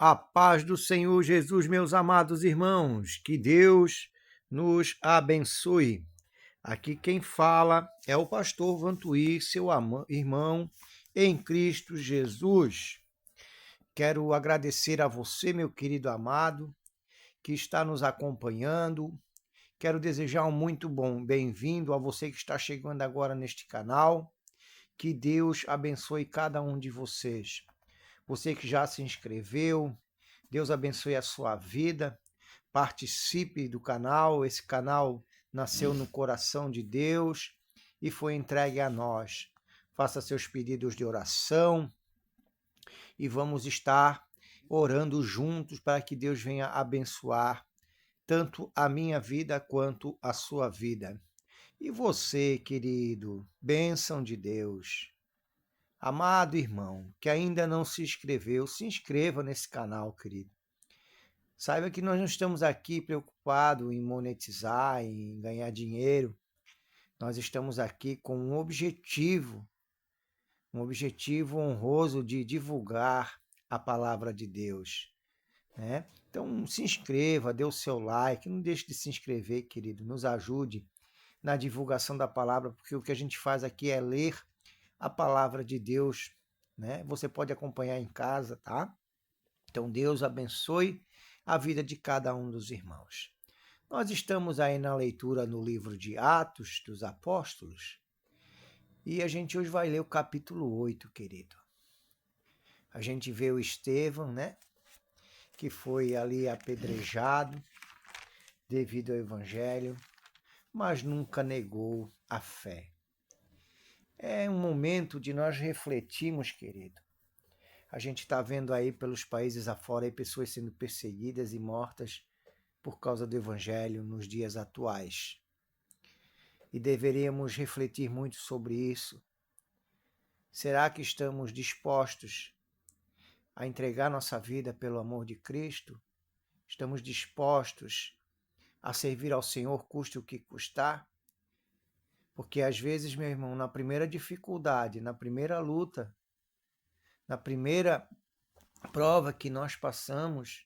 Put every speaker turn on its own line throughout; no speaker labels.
A paz do Senhor Jesus, meus amados irmãos, que Deus nos abençoe. Aqui quem fala é o pastor Vantuí, seu irmão em Cristo Jesus. Quero agradecer a você, meu querido amado, que está nos acompanhando. Quero desejar um muito bom bem-vindo a você que está chegando agora neste canal. Que Deus abençoe cada um de vocês. Você que já se inscreveu, Deus abençoe a sua vida. Participe do canal. Esse canal nasceu no coração de Deus e foi entregue a nós. Faça seus pedidos de oração e vamos estar orando juntos para que Deus venha abençoar tanto a minha vida quanto a sua vida. E você, querido, bênção de Deus. Amado irmão, que ainda não se inscreveu, se inscreva nesse canal, querido. Saiba que nós não estamos aqui preocupados em monetizar, em ganhar dinheiro. Nós estamos aqui com um objetivo honroso de divulgar a palavra de Deus, né? Então se inscreva, dê o seu like, não deixe de se inscrever, querido. Nos ajude na divulgação da palavra, porque o que a gente faz aqui é ler a palavra de Deus, né? Você pode acompanhar em casa, tá? Então Deus abençoe a vida de cada um dos irmãos. Nós estamos aí na leitura no livro de Atos dos Apóstolos e a gente hoje vai ler o capítulo 8, querido. A gente vê o Estevão, né? Que foi ali apedrejado devido ao evangelho, mas nunca negou a fé. É um momento de nós refletirmos, querido. A gente está vendo aí pelos países afora aí pessoas sendo perseguidas e mortas por causa do evangelho nos dias atuais. E deveríamos refletir muito sobre isso. Será que estamos dispostos a entregar nossa vida pelo amor de Cristo? Estamos dispostos a servir ao Senhor, custe o que custar? Porque às vezes, meu irmão, na primeira dificuldade, na primeira luta, na primeira prova que nós passamos,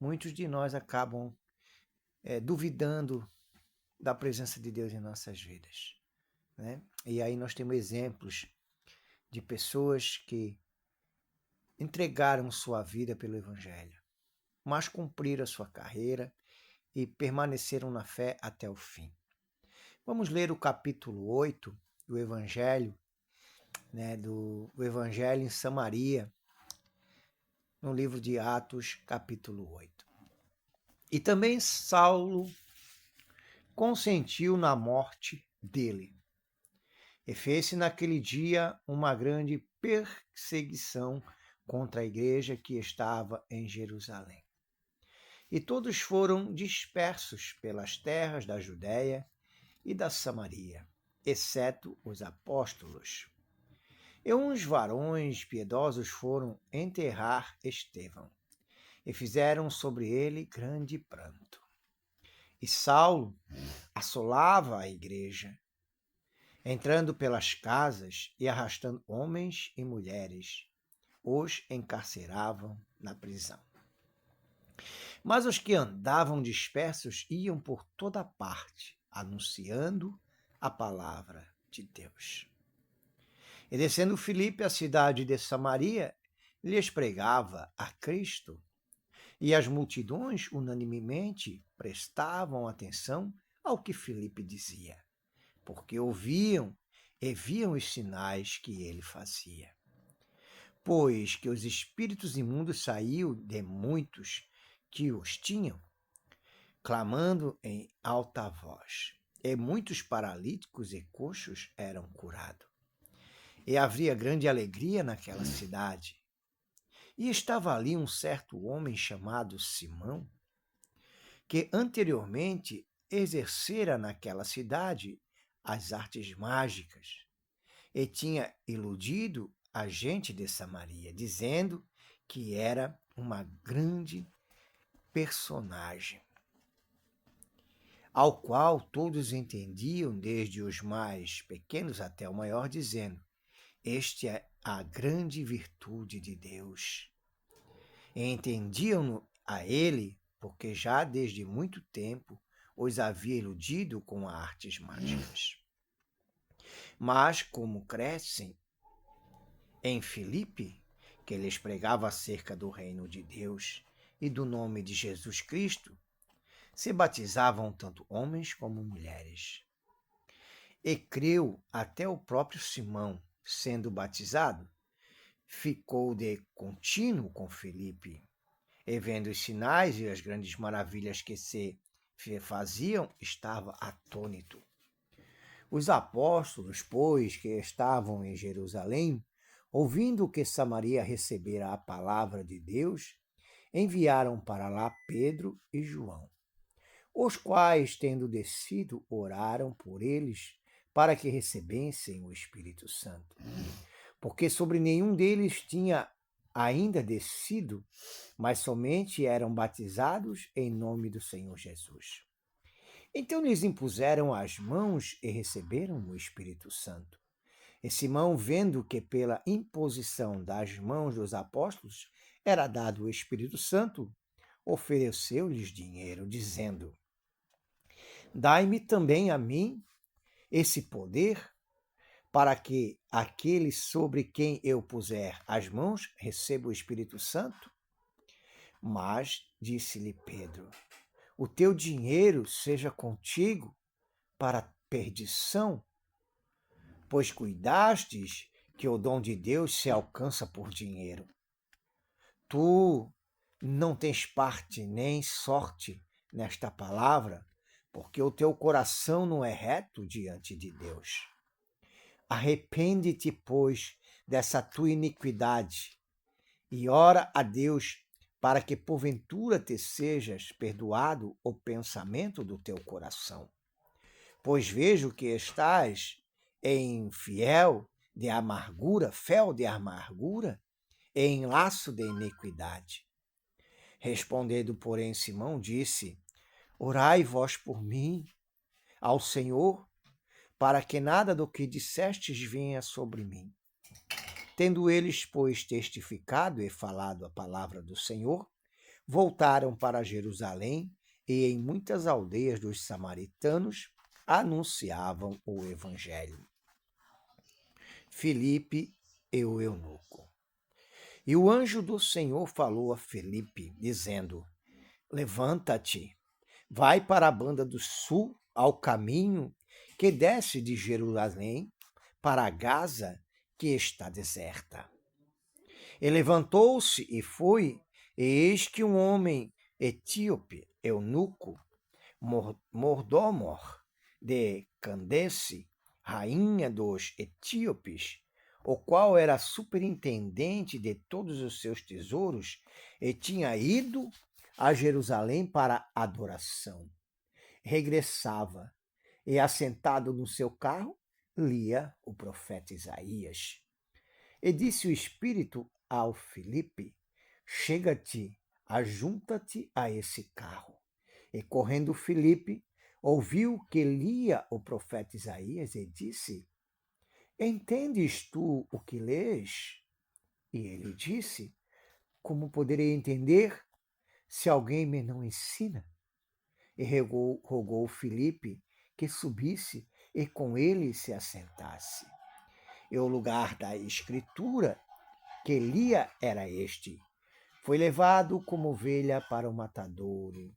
muitos de nós acabam duvidando da presença de Deus em nossas vidas, né? E aí nós temos exemplos de pessoas que entregaram sua vida pelo Evangelho, mas cumpriram a sua carreira e permaneceram na fé até o fim. Vamos ler o capítulo 8 do Evangelho, né, do Evangelho em Samaria, no livro de Atos, capítulo 8. E também Saulo consentiu na morte dele. E fez-se naquele dia uma grande perseguição contra a igreja que estava em Jerusalém. E todos foram dispersos pelas terras da Judéia e da Samaria, exceto os apóstolos. E uns varões piedosos foram enterrar Estevão, e fizeram sobre ele grande pranto. E Saulo assolava a igreja, entrando pelas casas e arrastando homens e mulheres, os encarceravam na prisão. Mas os que andavam dispersos iam por toda parte, anunciando a palavra de Deus. E descendo Filipe à cidade de Samaria, lhes pregava a Cristo. E as multidões unanimemente prestavam atenção ao que Filipe dizia, porque ouviam e viam os sinais que ele fazia. Pois que os espíritos imundos saíam de muitos que os tinham, clamando em alta voz, e muitos paralíticos e coxos eram curados. E havia grande alegria naquela cidade. E estava ali um certo homem chamado Simão, que anteriormente exercera naquela cidade as artes mágicas e tinha iludido a gente de Samaria, dizendo que era uma grande personagem, ao qual todos entendiam, desde os mais pequenos até o maior, dizendo: este é a grande virtude de Deus. Entendiam-no a ele, porque já desde muito tempo os havia iludido com artes mágicas. Mas, como crescem em Filipe, que lhes pregava acerca do reino de Deus e do nome de Jesus Cristo, se batizavam tanto homens como mulheres. E creu até o próprio Simão, sendo batizado, ficou de contínuo com Filipe, e vendo os sinais e as grandes maravilhas que se faziam, estava atônito. Os apóstolos, pois, que estavam em Jerusalém, ouvindo que Samaria recebera a palavra de Deus, enviaram para lá Pedro e João, os quais, tendo descido, oraram por eles para que recebessem o Espírito Santo, porque sobre nenhum deles tinha ainda descido, mas somente eram batizados em nome do Senhor Jesus. Então lhes impuseram as mãos e receberam o Espírito Santo. E Simão, vendo que pela imposição das mãos dos apóstolos era dado o Espírito Santo, ofereceu-lhes dinheiro, dizendo: Dai-me também a mim esse poder, para que aquele sobre quem eu puser as mãos receba o Espírito Santo? Mas disse-lhe Pedro: O teu dinheiro seja contigo para perdição, pois cuidastes que o dom de Deus se alcança por dinheiro. Tu não tens parte nem sorte nesta palavra, porque o teu coração não é reto diante de Deus. Arrepende-te, pois, dessa tua iniquidade e ora a Deus para que porventura te sejas perdoado o pensamento do teu coração. Pois vejo que estás em fel de amargura, e em laço de iniquidade. Respondendo, porém, Simão disse: Orai vós por mim ao Senhor, para que nada do que dissestes venha sobre mim. Tendo eles, pois, testificado e falado a palavra do Senhor, voltaram para Jerusalém e em muitas aldeias dos samaritanos anunciavam o evangelho. Filipe e o eunuco. E o anjo do Senhor falou a Filipe, dizendo: Levanta-te, vai para a banda do sul, ao caminho que desce de Jerusalém para Gaza, que está deserta. E levantou-se e foi, e eis que um homem etíope, eunuco, Mordômor de Candace, rainha dos etíopes, o qual era superintendente de todos os seus tesouros, e tinha ido a Jerusalém para adoração. Regressava, e assentado no seu carro, lia o profeta Isaías. E disse o Espírito ao Filipe: Chega-te, ajunta-te a esse carro. E correndo Filipe, ouviu que lia o profeta Isaías e disse: Entendes tu o que lês? E ele disse: Como poderei entender se alguém me não ensina? E rogou Filipe que subisse e com ele se assentasse. E o lugar da escritura que lia era este: Foi levado como ovelha para o matadouro,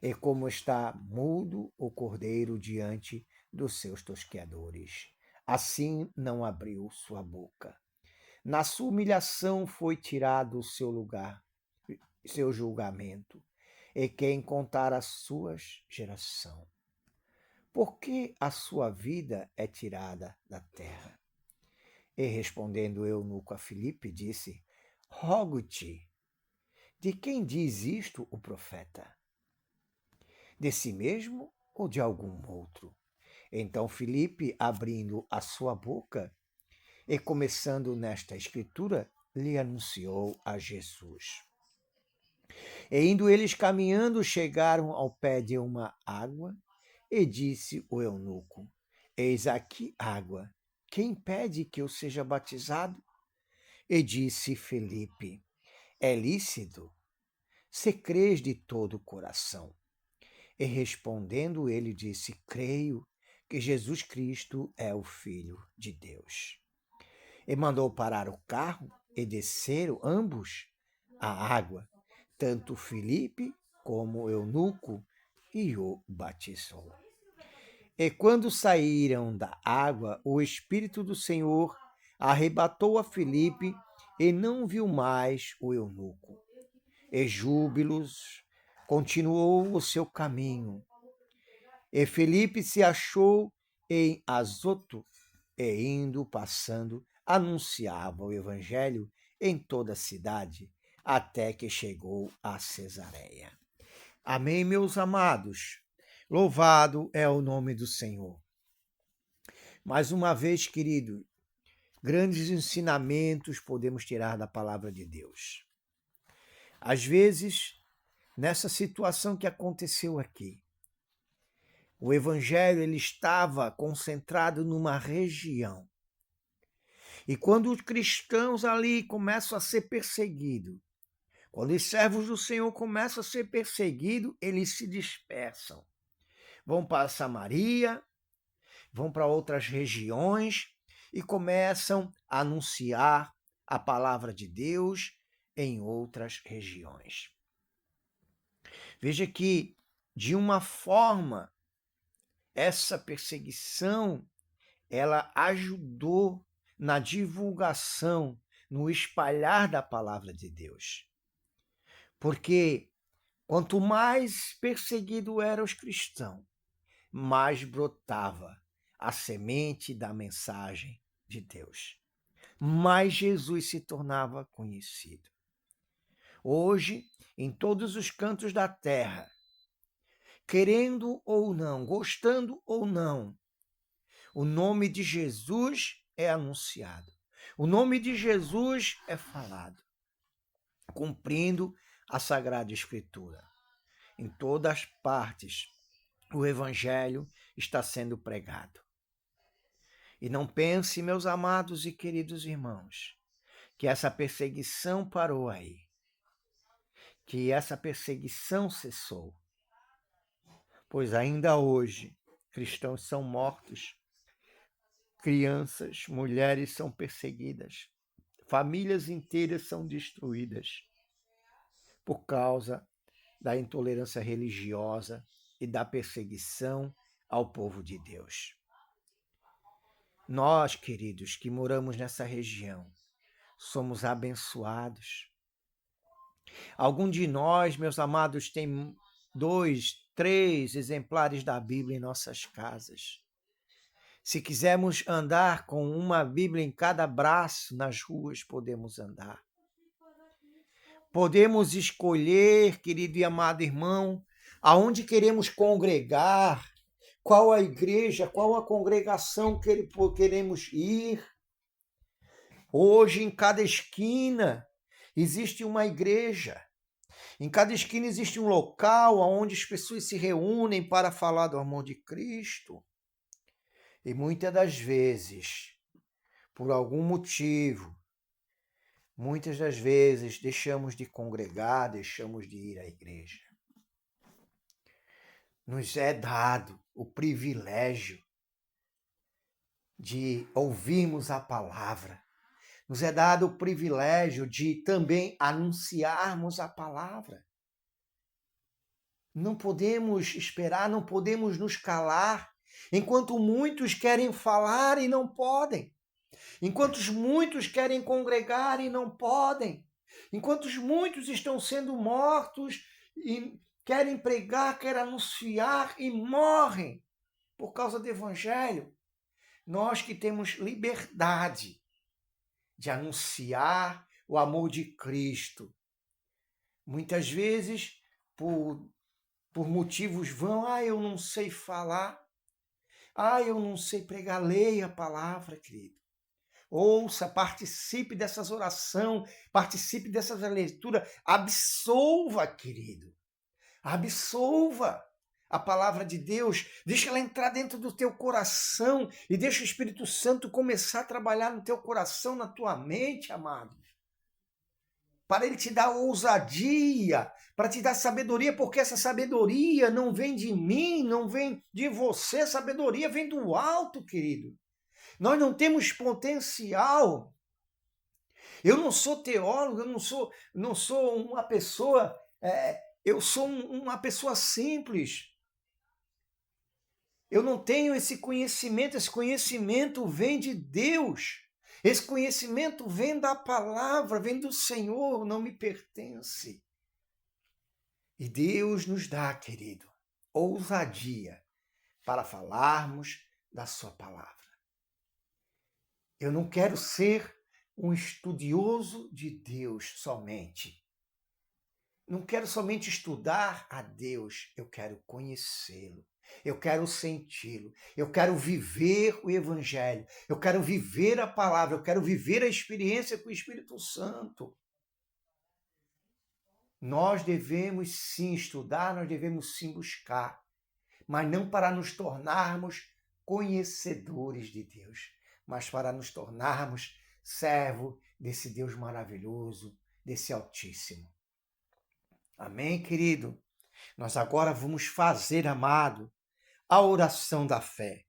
e como está mudo o cordeiro diante dos seus tosqueadores, assim não abriu sua boca. Na sua humilhação foi tirado o seu lugar, seu julgamento, e quem contar a sua geração? Por que a sua vida é tirada da terra? E respondendo o eunuco a Filipe, disse: Rogo-te, de quem diz isto o profeta? De si mesmo ou de algum outro? Então Filipe, abrindo a sua boca e começando nesta escritura, lhe anunciou a Jesus. E indo eles caminhando, chegaram ao pé de uma água, e disse o eunuco: Eis aqui água. Quem pede que eu seja batizado? E disse Filipe: é lícito, se crês de todo o coração. E respondendo ele disse, creio que Jesus Cristo é o Filho de Deus. E mandou parar o carro e desceram ambos à água, tanto Filipe como o eunuco, e o batizou. E quando saíram da água, o Espírito do Senhor arrebatou a Filipe e não viu mais o eunuco. E júbilos continuou o seu caminho. E Filipe se achou em Azoto e indo, passando, anunciava o evangelho em toda a cidade, até que chegou a Cesareia. Amém, meus amados? Louvado é o nome do Senhor. Mais uma vez, querido, grandes ensinamentos podemos tirar da palavra de Deus. Às vezes, nessa situação que aconteceu aqui, o evangelho ele estava concentrado numa região. E quando os cristãos ali começam a ser perseguidos, quando os servos do Senhor começam a ser perseguidos, eles se dispersam. Vão para Samaria, vão para outras regiões e começam a anunciar a palavra de Deus em outras regiões. Veja que, de uma forma, essa perseguição, ela ajudou na divulgação, no espalhar da palavra de Deus. Porque quanto mais perseguido eram os cristãos, mais brotava a semente da mensagem de Deus. Mais Jesus se tornava conhecido. Hoje, em todos os cantos da terra, querendo ou não, gostando ou não, o nome de Jesus é anunciado. O nome de Jesus é falado, cumprindo a Sagrada Escritura. Em todas as partes, o Evangelho está sendo pregado. E não pense, meus amados e queridos irmãos, que essa perseguição parou aí, que essa perseguição cessou, pois ainda hoje cristãos são mortos, crianças, mulheres são perseguidas, famílias inteiras são destruídas por causa da intolerância religiosa e da perseguição ao povo de Deus. Nós, queridos, que moramos nessa região, somos abençoados. Algum de nós, meus amados, tem 2, 3 exemplares da Bíblia em nossas casas. Se quisermos andar com uma Bíblia em cada braço nas ruas, podemos andar. Podemos escolher, querido e amado irmão, aonde queremos congregar, qual a igreja, qual a congregação que queremos ir. Hoje, em cada esquina, existe uma igreja. Em cada esquina existe um local onde as pessoas se reúnem para falar do amor de Cristo. E muitas das vezes, por algum motivo, muitas das vezes deixamos de congregar, deixamos de ir à igreja. Nos é dado o privilégio de ouvirmos a palavra. Nos é dado o privilégio de também anunciarmos a palavra. Não podemos esperar, não podemos nos calar, enquanto muitos querem falar e não podem. Enquanto muitos querem congregar e não podem. Enquanto muitos estão sendo mortos e querem pregar, querem anunciar e morrem por causa do evangelho. Nós que temos liberdade de anunciar o amor de Cristo. Muitas vezes, por motivos vão, eu não sei falar, eu não sei pregar, leia a palavra, querido. Ouça, participe dessas orações, participe dessas leituras, absolva, querido. Absolva a palavra de Deus, deixa ela entrar dentro do teu coração e deixa o Espírito Santo começar a trabalhar no teu coração, na tua mente, amado. para Ele te dar ousadia, para te dar sabedoria, porque essa sabedoria não vem de mim, não vem de você, sabedoria vem do alto, querido. Nós não temos potencial. Eu não sou teólogo, eu não sou uma pessoa, eu sou uma pessoa simples. Eu não tenho esse conhecimento vem de Deus. Esse conhecimento vem da palavra, vem do Senhor, não me pertence. E Deus nos dá, querido, ousadia para falarmos da sua palavra. Eu não quero ser um estudioso de Deus somente. Não quero somente estudar a Deus, eu quero conhecê-lo. Eu quero senti-lo, eu quero viver o Evangelho, eu quero viver a palavra, eu quero viver a experiência com o Espírito Santo. Nós devemos sim estudar, nós devemos sim buscar, mas não para nos tornarmos conhecedores de Deus, mas para nos tornarmos servo desse Deus maravilhoso, desse Altíssimo. Amém, querido? Nós agora vamos fazer, amado, a oração da fé.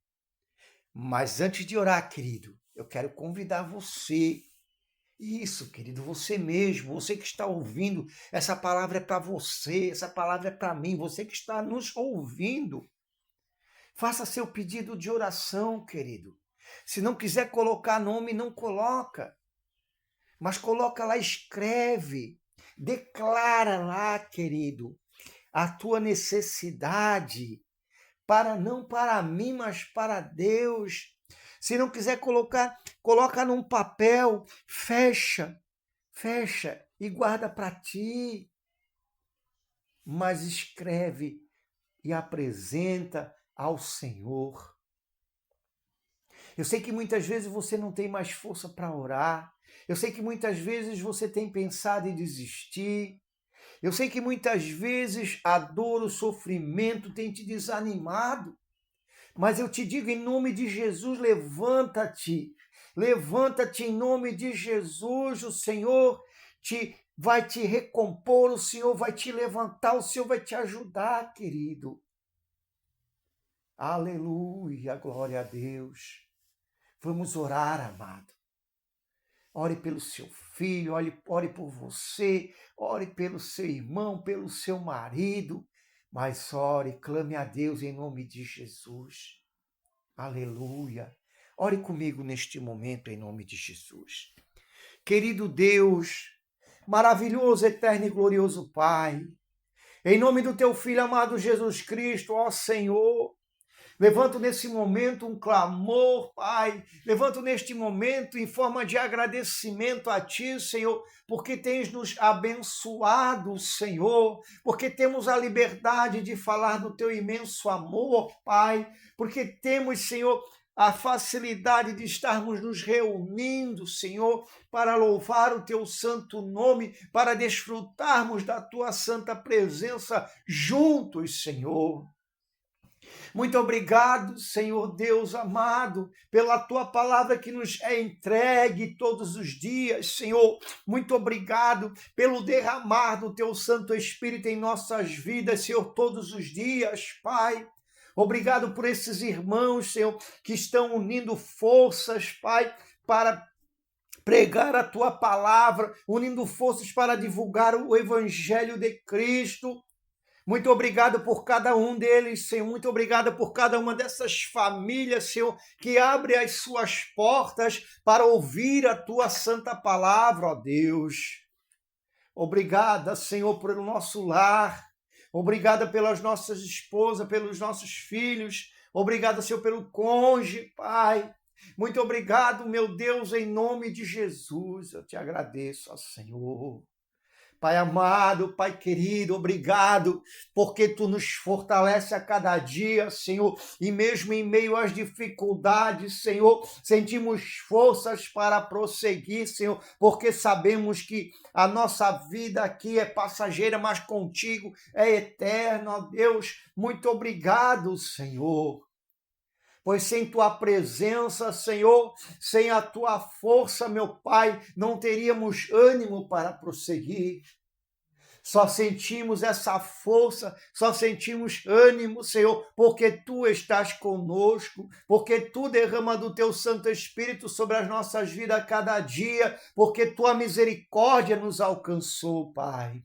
Mas antes de orar, querido, eu quero convidar você. Isso, querido, você mesmo, você que está ouvindo, essa palavra é para você, essa palavra é para mim, você que está nos ouvindo. Faça seu pedido de oração, querido. Se não quiser colocar nome, não coloca. Mas coloca lá, escreve, declara lá, querido, a tua necessidade. Não para mim, mas para Deus. Se não quiser colocar, coloca num papel, fecha e guarda para ti. Mas escreve e apresenta ao Senhor. Eu sei que muitas vezes você não tem mais força para orar. Eu sei que muitas vezes você tem pensado em desistir. Eu sei que muitas vezes a dor, o sofrimento tem te desanimado, mas eu te digo em nome de Jesus, levanta-te. Levanta-te em nome de Jesus, o Senhor vai te recompor, o Senhor vai te levantar, o Senhor vai te ajudar, querido. Aleluia, glória a Deus. Vamos orar, amado. Ore pelo seu filho, ore por você, ore pelo seu irmão, pelo seu marido, mas ore, clame a Deus em nome de Jesus. Aleluia. Ore comigo neste momento em nome de Jesus. Querido Deus, maravilhoso, eterno e glorioso Pai, em nome do teu Filho amado Jesus Cristo, ó Senhor, levanto nesse momento um clamor, Pai. Levanto neste momento em forma de agradecimento a Ti, Senhor, porque tens nos abençoado, Senhor, porque temos a liberdade de falar do Teu imenso amor, Pai, porque temos, Senhor, a facilidade de estarmos nos reunindo, Senhor, para louvar o Teu santo nome, para desfrutarmos da Tua santa presença juntos, Senhor. Muito obrigado, Senhor Deus amado, pela tua palavra que nos é entregue todos os dias, Senhor. Muito obrigado pelo derramar do teu Santo Espírito em nossas vidas, Senhor, todos os dias, Pai. Obrigado por esses irmãos, Senhor, que estão unindo forças, Pai, para pregar a tua palavra, unindo forças para divulgar o Evangelho de Cristo. Muito obrigado por cada um deles, Senhor. Muito obrigado por cada uma dessas famílias, Senhor, que abre as suas portas para ouvir a tua santa palavra, ó Deus. Obrigada, Senhor, pelo nosso lar. Obrigada pelas nossas esposas, pelos nossos filhos. Obrigado, Senhor, pelo cônjuge, Pai. Muito obrigado, meu Deus, em nome de Jesus. Eu te agradeço, ó Senhor. Pai amado, Pai querido, obrigado, porque Tu nos fortalece a cada dia, Senhor, e mesmo em meio às dificuldades, Senhor, sentimos forças para prosseguir, Senhor, porque sabemos que a nossa vida aqui é passageira, mas contigo é eterna, ó Deus. Muito obrigado, Senhor. Pois sem tua presença, Senhor, sem a tua força, meu Pai, não teríamos ânimo para prosseguir. Só sentimos essa força, só sentimos ânimo, Senhor, porque Tu estás conosco, porque Tu derrama do Teu Santo Espírito sobre as nossas vidas a cada dia, porque Tua misericórdia nos alcançou, Pai.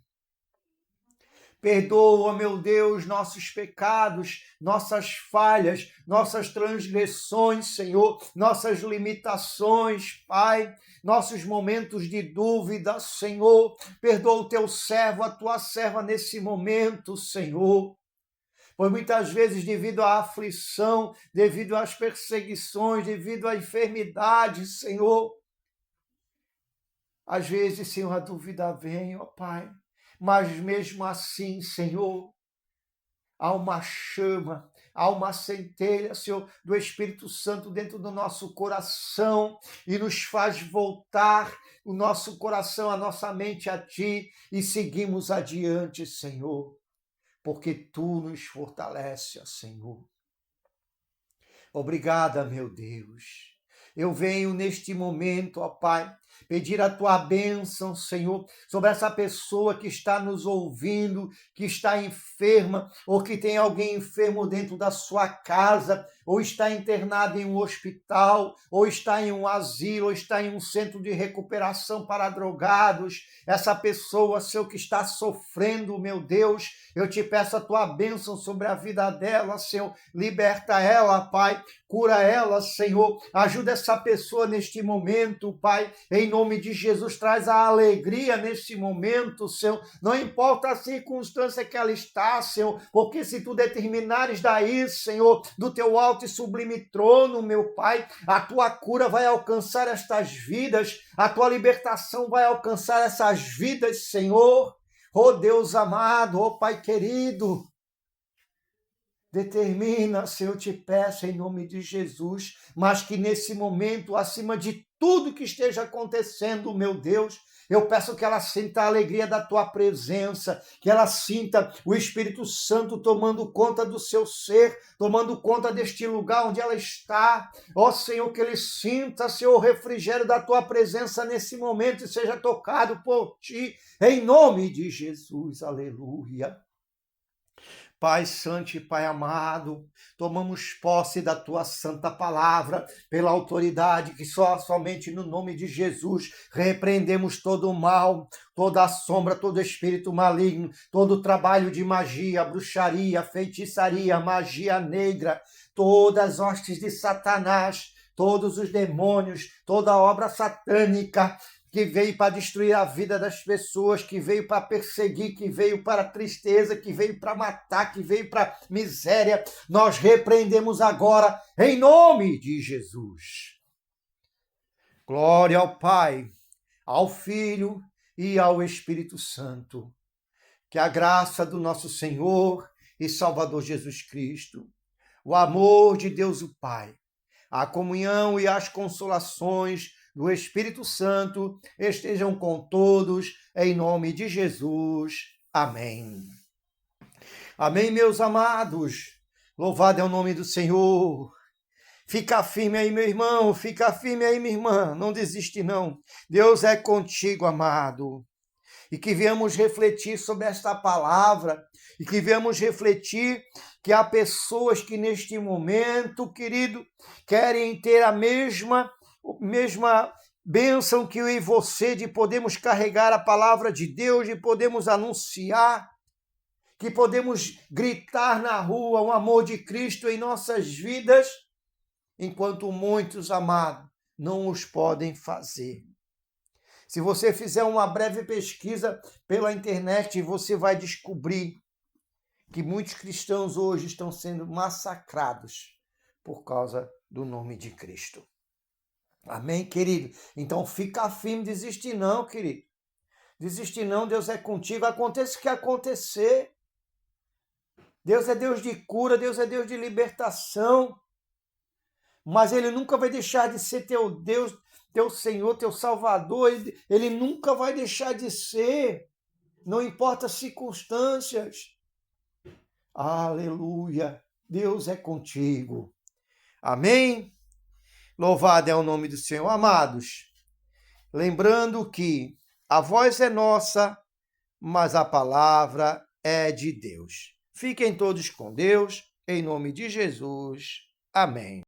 Perdoa, meu Deus, nossos pecados, nossas falhas, nossas transgressões, Senhor, nossas limitações, Pai, nossos momentos de dúvida, Senhor. Perdoa o teu servo, a tua serva nesse momento, Senhor. Pois muitas vezes, devido à aflição, devido às perseguições, devido à enfermidade, Senhor, às vezes, Senhor, a dúvida vem, ó Pai. Mas mesmo assim, Senhor, há uma chama, há uma centelha, Senhor, do Espírito Santo dentro do nosso coração e nos faz voltar o nosso coração, a nossa mente a Ti e seguimos adiante, Senhor, porque Tu nos fortalece, ó Senhor. Obrigada, meu Deus. Eu venho neste momento, ó Pai, pedir a Tua bênção, Senhor, sobre essa pessoa que está nos ouvindo, que está enferma, ou que tem alguém enfermo dentro da sua casa, ou está internado em um hospital, ou está em um asilo, ou está em um centro de recuperação para drogados. Essa pessoa, Senhor, que está sofrendo, meu Deus, eu te peço a Tua bênção sobre a vida dela, Senhor. Liberta ela, Pai. Cura ela, Senhor. Ajuda essa pessoa neste momento, Pai. Em nome de Jesus, traz a alegria neste momento, Senhor. Não importa a circunstância que ela está, Senhor, porque se Tu determinares daí, Senhor, do Teu alto e sublime trono, meu Pai, a Tua cura vai alcançar estas vidas, a Tua libertação vai alcançar essas vidas, Senhor. Oh Deus amado, oh Pai querido, determina, Senhor, eu te peço em nome de Jesus, mas que nesse momento, acima de tudo que esteja acontecendo, meu Deus, eu peço que ela sinta a alegria da Tua presença, que ela sinta o Espírito Santo tomando conta do seu ser, tomando conta deste lugar onde ela está. Ó Senhor, que ele sinta, Senhor, o refrigério da Tua presença nesse momento e seja tocado por Ti, em nome de Jesus. Aleluia. Pai Santo e Pai amado, tomamos posse da Tua santa palavra, pela autoridade que somente no nome de Jesus repreendemos todo o mal, toda a sombra, todo espírito maligno, todo trabalho de magia, bruxaria, feitiçaria, magia negra, todas as hostes de Satanás, todos os demônios, toda a obra satânica, que veio para destruir a vida das pessoas, que veio para perseguir, que veio para a tristeza, que veio para matar, que veio para miséria, nós repreendemos agora em nome de Jesus. Glória ao Pai, ao Filho e ao Espírito Santo. Que a graça do nosso Senhor e Salvador Jesus Cristo, o amor de Deus o Pai, a comunhão e as consolações do Espírito Santo estejam com todos, em nome de Jesus. Amém. Amém, meus amados. Louvado é o nome do Senhor. Fica firme aí, meu irmão. Fica firme aí, minha irmã. Não desiste, não. Deus é contigo, amado. E que venhamos refletir sobre esta palavra. E que venhamos refletir que há pessoas que neste momento, querido, querem ter a mesma bênção que eu e você, de podermos carregar a palavra de Deus, de podermos anunciar, que podemos gritar na rua o amor de Cristo em nossas vidas, enquanto muitos, amados, não os podem fazer. Se você fizer uma breve pesquisa pela internet, você vai descobrir que muitos cristãos hoje estão sendo massacrados por causa do nome de Cristo. Amém, querido? Então fica firme, desiste não, querido. Desiste não, Deus é contigo, aconteça o que acontecer. Deus é Deus de cura, Deus é Deus de libertação. Mas Ele nunca vai deixar de ser teu Deus, teu Senhor, teu Salvador. Ele nunca vai deixar de ser. Não importa as circunstâncias. Aleluia. Deus é contigo. Amém? Louvado é o nome do Senhor, amados. Lembrando que a voz é nossa, mas a palavra é de Deus. Fiquem todos com Deus, em nome de Jesus. Amém.